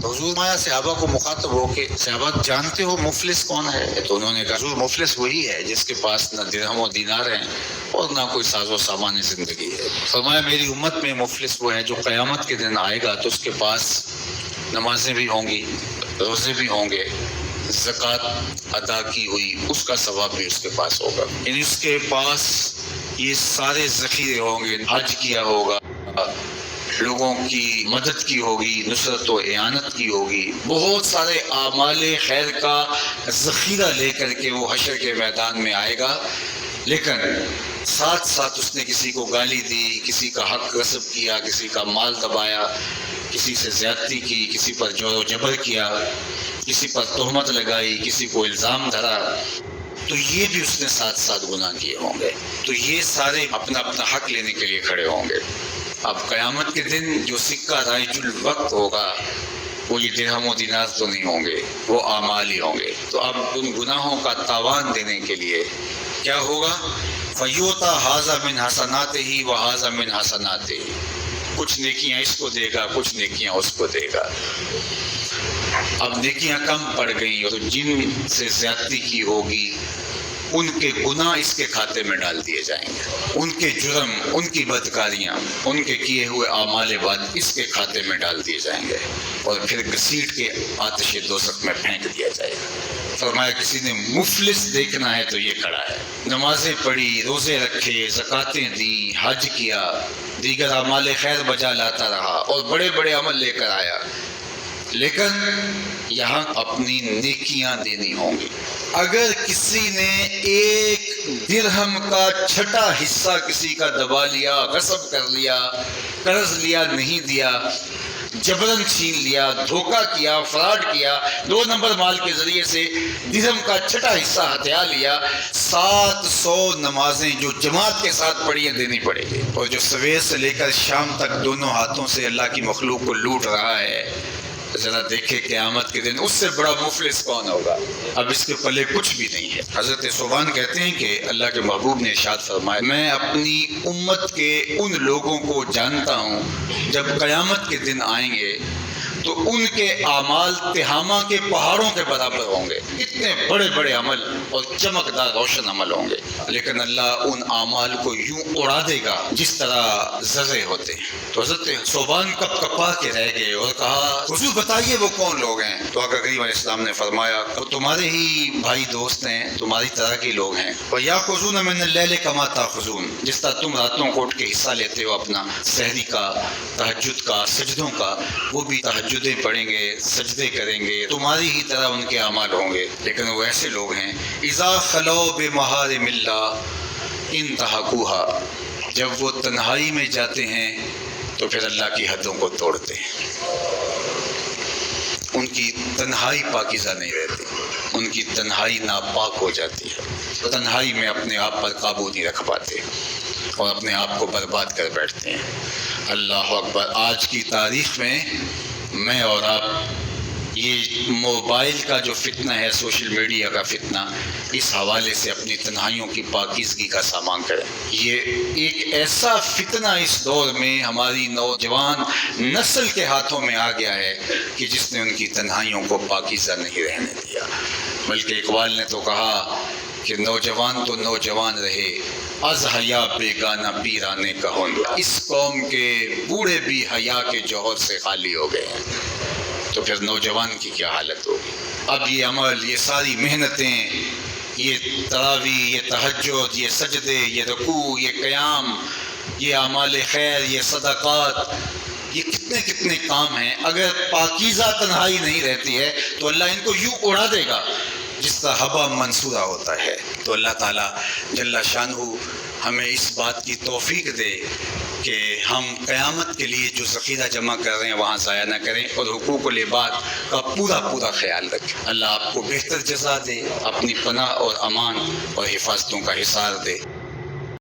تو حضور مایا صحابہ کو مخاطب ہو کے صحابہ جانتے ہو مفلس کون ہے؟ تو انہوں نے کہا حضور مفلس وہی ہے جس کے پاس نہ درہم و دینار ہیں اور نہ کوئی ساز و سامان زندگی ہے۔ فرمایا میری امت میں مفلس وہ ہے جو قیامت کے دن آئے گا تو اس کے پاس نمازیں بھی ہوں گی، روزے بھی ہوں گے، زکوٰۃ ادا کی ہوئی اس کا ثواب بھی اس کے پاس ہوگا، یعنی اس کے پاس یہ سارے ذخیرے ہوں گے، حج کیا ہوگا، لوگوں کی مدد کی ہوگی، نصرت و اعانت کی ہوگی، بہت سارے اعمال خیر کا ذخیرہ لے کر کے وہ حشر کے میدان میں آئے گا، لیکن ساتھ ساتھ اس نے کسی کو گالی دی، کسی کا حق غصب کیا، کسی کا مال دبایا، کسی سے زیادتی کی، کسی پر جور و جبر کیا، کسی پر تہمت لگائی، کسی کو الزام دھرا، تو یہ بھی اس نے ساتھ ساتھ گناہ کیے ہوں گے، تو یہ سارے اپنا اپنا حق لینے کے لیے کھڑے ہوں گے۔ اب قیامت کے دن جو سکہ رائج الوقت ہوگا وہ یہ درہم و دینار تو نہیں ہوں گے، وہ اعمال ہی ہوں گے۔ تو اب ان گناہوں کا تاوان دینے کے لیے کیا ہوگا؟ فیوتا ھذا من حسناتہ و ھذا من حسناتہ، کچھ نیکیاں اس کو دے گا، کچھ نیکیاں اس کو دے گا۔ اب نیکیاں کم پڑ گئیں اور جن سے زیادتی کی ہوگی ان کے گناہ اس کے کھاتے میں ڈال دیے جائیں گے، ان کے جرم، ان کی بدکاریاں، ان کے کیے ہوئے اعمال بد اس کے کھاتے میں ڈال دیے جائیں گے اور پھر گھسیٹ کے آتش دوزخ میں پھینک دیا جائے گا۔ فرمایا کسی نے مفلس دیکھنا ہے تو یہ کھڑا ہے، نمازیں پڑھی، روزے رکھے، زکاتیں دی، حج کیا، دیگر اعمال خیر بجا لاتا رہا اور بڑے بڑے عمل لے کر آیا، لیکن یہاں اپنی نیکیاں دینی ہوں گی۔ اگر کسی نے ایک درہم کا چھٹا حصہ کسی کا دبا لیا، غصب کر لیا، قرض لیا نہیں دیا، جبراً چھین لیا، دھوکہ کیا، فراڈ کیا، 2 نمبر مال کے ذریعے سے درہم کا چھٹا حصہ ہتھیا لیا، 700 نمازیں جو جماعت کے ساتھ پڑھی دینی پڑے گی، اور جو سویر سے لے کر شام تک دونوں ہاتھوں سے اللہ کی مخلوق کو لوٹ رہا ہے، ذرا دیکھے قیامت کے دن اس سے بڑا مفلس کون ہوگا؟ اب اس کے پلے کچھ بھی نہیں ہے۔ حضرت ثوبان کہتے ہیں کہ اللہ کے محبوب نے ارشاد فرمایا میں اپنی امت کے ان لوگوں کو جانتا ہوں جب قیامت کے دن آئیں گے تو ان کے اعمال تہامہ کے پہاڑوں کے برابر ہوں گے، اتنے بڑے بڑے عمل اور چمکدار روشن عمل ہوں گے، لیکن اللہ ان اعمال کو یوں اڑا دے گا جس طرح ذرے ہوتے ہیں۔ تو حضرت ثوبان کپ کپا کے رہ گئے اور کہا حضور بتائیے وہ کون لوگ ہیں؟ تو آقا کریم علیہ السلام نے فرمایا وہ تمہارے ہی بھائی دوست ہیں، تمہاری طرح کے لوگ ہیں، وَيَأْخُذُونَ مِنَ اللَّيْلِ كَمَا تَأْخُذُونَ، جس طرح تم راتوں کو اٹھ کے حصہ لیتے ہو اپنا سحری کا، تہجد کا، سجدوں کا، وہ بھی تہجدیں پڑھیں گے، سجدے کریں گے، تمہاری ہی طرح ان کے اعمال ہوں گے، لیکن وہ ایسے لوگ ہیں اذا خلو بمحارم اللہ انتہکوها، جب وہ تنہائی میں جاتے ہیں تو پھر اللہ کی حدوں کو توڑتے ہیں، ان کی تنہائی پاکیزہ نہیں رہتی، ان کی تنہائی ناپاک ہو جاتی ہے، تنہائی میں اپنے آپ پر قابو نہیں رکھ پاتے اور اپنے آپ کو برباد کر بیٹھتے ہیں۔ اللہ اکبر۔ آج کی تاریخ میں میں اور آپ یہ موبائل کا جو فتنہ ہے، سوشل میڈیا کا فتنہ، اس حوالے سے اپنی تنہائیوں کی پاکیزگی کا سامان کریں۔ یہ ایک ایسا فتنہ اس دور میں ہماری نوجوان نسل کے ہاتھوں میں آ گیا ہے کہ جس نے ان کی تنہائیوں کو پاکیزہ نہیں رہنے دیا، بلکہ اقبال نے تو کہا کہ نوجوان تو نوجوان رہے از حیا بیگانہ پیرانے کہن، اس قوم کے بوڑھے بھی حیا کے جوہر سے خالی ہو گئے ہیں، تو پھر نوجوان کی کیا حالت ہوگی؟ اب یہ عمل، یہ ساری محنتیں، یہ تراویح، یہ تہجد، یہ سجدے، یہ رکوع، یہ قیام، یہ اعمال خیر، یہ صدقات، یہ کتنے کتنے کام ہیں، اگر پاکیزہ تنہائی نہیں رہتی ہے تو اللہ ان کو یوں اڑا دے گا جس طرح ہوا منصورہ ہوتا ہے۔ تو اللہ تعالیٰ جل شانہ ہمیں اس بات کی توفیق دے کہ ہم قیامت کے لیے جو ذخیرہ جمع کر رہے ہیں وہاں ضائع نہ کریں اور حقوق العباد کا پورا خیال رکھیں۔ اللہ آپ کو بہتر جزا دے، اپنی پناہ اور امان اور حفاظتوں کا حصار دے۔